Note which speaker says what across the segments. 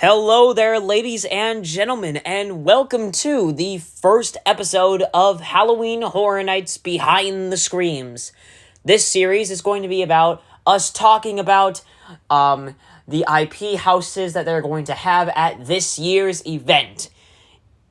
Speaker 1: Hello there, ladies and gentlemen, and welcome to the first episode of Halloween Horror Nights Behind the Screams. This series is going to be about us talking about the IP houses that they're going to have at this year's event.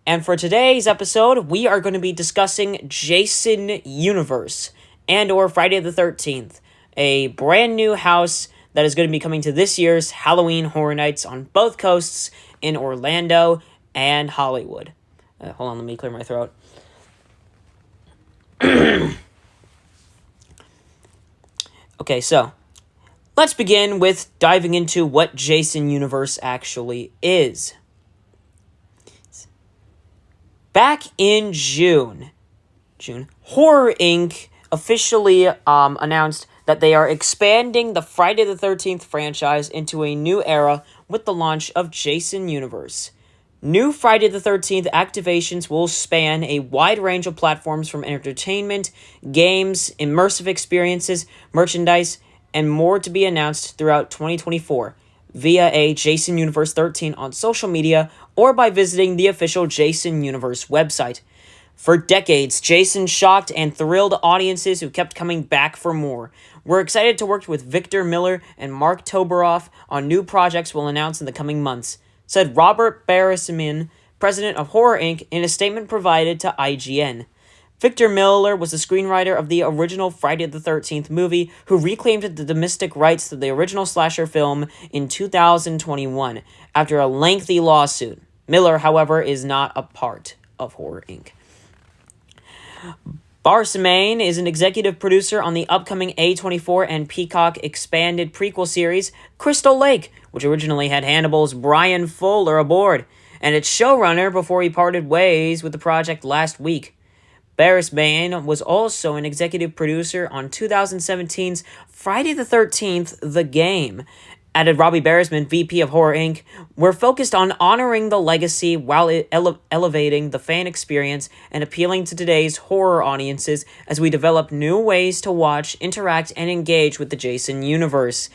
Speaker 1: And for today's episode, we are going to be discussing Jason Universe and/or Friday the 13th, a brand new house that is going to be coming to this year's Halloween Horror Nights on both coasts in Orlando and Hollywood. Hold on, let me clear my throat. Okay, so let's begin with diving into what Jason Universe actually is. Back in June, Horror Inc. officially announced that they are expanding the Friday the 13th franchise into a new era with the launch of Jason Universe. New Friday the 13th activations will span a wide range of platforms from entertainment, games, immersive experiences, merchandise, and more to be announced throughout 2024 via a Jason Universe 13 on social media or by visiting the official Jason Universe website. For decades, Jason shocked and thrilled audiences who kept coming back for more. We're excited to work with Victor Miller and Mark Toberoff on new projects we'll announce in the coming months, said Robert Barasimin, president of Horror Inc., in a statement provided to IGN. Victor Miller was the screenwriter of the original Friday the 13th movie, who reclaimed the domestic rights to the original slasher film in 2021 after a lengthy lawsuit. Miller, however, is not a part of Horror Inc. Barsamane is an executive producer on the upcoming A24 and Peacock expanded prequel series Crystal Lake, which originally had Hannibal's Brian Fuller aboard, and its showrunner before he parted ways with the project last week. Barsamane was also an executive producer on 2017's Friday the 13th, The Game. Added Robbie Barrisman, VP of Horror Inc., we're focused on honoring the legacy while elevating the fan experience and appealing to today's horror audiences as we develop new ways to watch, interact, and engage with the Jason universe.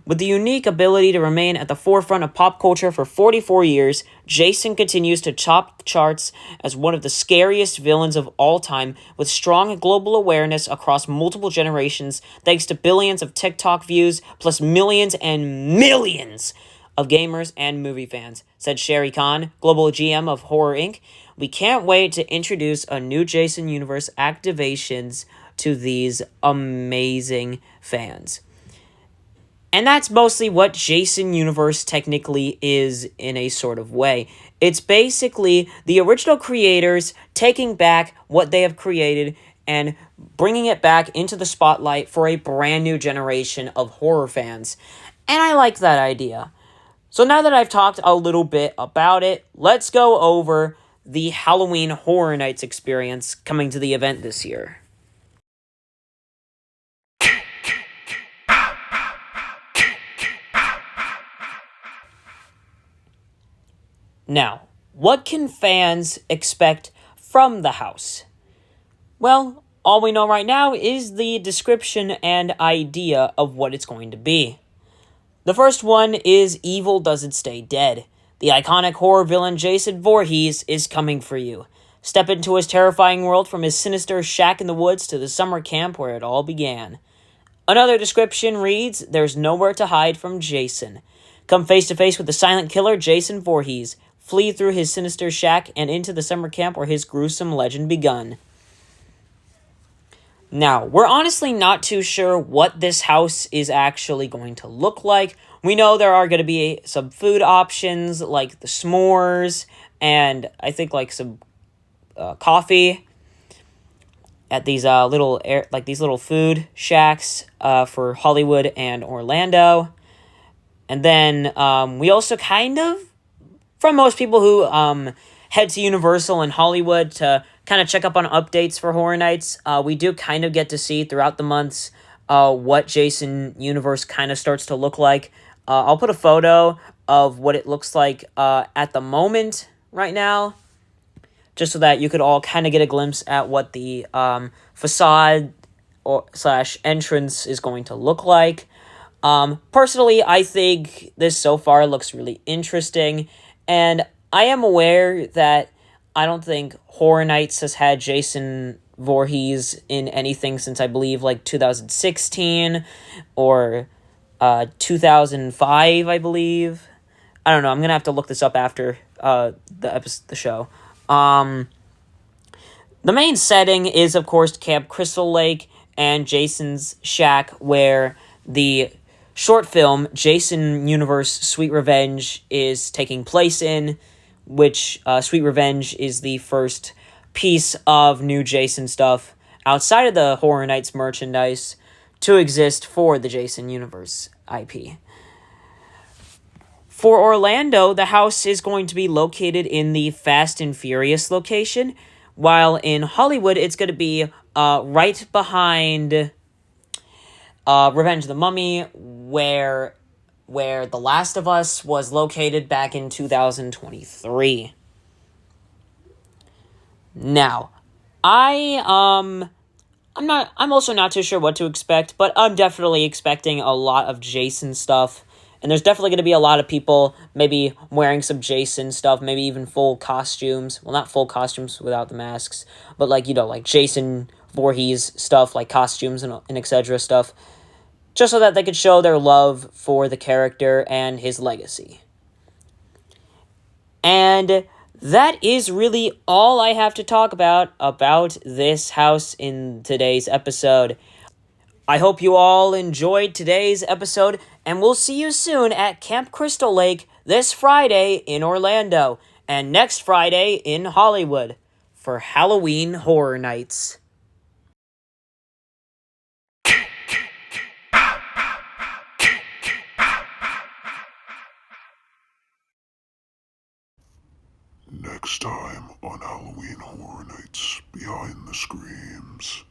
Speaker 1: With the unique ability to remain at the forefront of pop culture for 44 years, Jason continues to top charts as one of the scariest villains of all time, with strong global awareness across multiple generations thanks to billions of TikTok views plus millions and millions of gamers and movie fans, said Sherry Khan, global GM of Horror Inc. We can't wait to introduce a new Jason Universe activations to these amazing fans. And that's mostly what Jason Universe technically is in a sort of way. It's basically the original creators taking back what they have created and bringing it back into the spotlight for a brand new generation of horror fans. And I like that idea. So now that I've talked a little bit about it, let's go over the Halloween Horror Nights experience coming to the event this year. Now, what can fans expect from the house? Well, all we know right now is the description and idea of what it's going to be. The first one is Evil Doesn't Stay Dead. The iconic horror villain Jason Voorhees is coming for you. Step into his terrifying world from his sinister shack in the woods to the summer camp where it all began. Another description reads, There's nowhere to hide from Jason. Come face to face with the silent killer Jason Voorhees. Flee through his sinister shack and into the summer camp where his gruesome legend begun. Now, we're honestly not too sure what this house is actually going to look like. We know there are going to be some food options like the s'mores and I think like some coffee at these little food shacks for Hollywood and Orlando. And then we also kind of, from most people who head to Universal and Hollywood to kind of check up on updates for Horror Nights, we do kind of get to see throughout the months what Jason Universe kind of starts to look like. I'll put a photo of what it looks like at the moment right now, just so that you could all kind of get a glimpse at what the facade or / entrance is going to look like. Personally, I think this so far looks really interesting, and I am aware that I don't think Horror Nights has had Jason Voorhees in anything since I believe like 2016 or 2005, I believe. I don't know. I'm gonna have to look this up after the show. The main setting is, of course, Camp Crystal Lake and Jason's shack, where the short film Jason Universe Sweet Revenge is taking place in, which Sweet Revenge is the first piece of new Jason stuff outside of the Horror Nights merchandise to exist for the Jason Universe IP. For Orlando, the house is going to be located in the Fast and Furious location, while in Hollywood, it's going to be right behind Revenge of the Mummy, where The Last of Us was located back in 2023. Now, I'm also not too sure what to expect, but I'm definitely expecting a lot of Jason stuff. And there's definitely going to be a lot of people maybe wearing some Jason stuff, maybe even full costumes. Well, not full costumes without the masks, but like Jason Voorhees stuff, like costumes and etc. stuff, just so that they could show their love for the character and his legacy. And that is really all I have to talk about this house in today's episode. I hope you all enjoyed today's episode, and we'll see you soon at Camp Crystal Lake this Friday in Orlando, and next Friday in Hollywood for Halloween Horror Nights.
Speaker 2: Next time on Halloween Horror Nights Behind the Screams.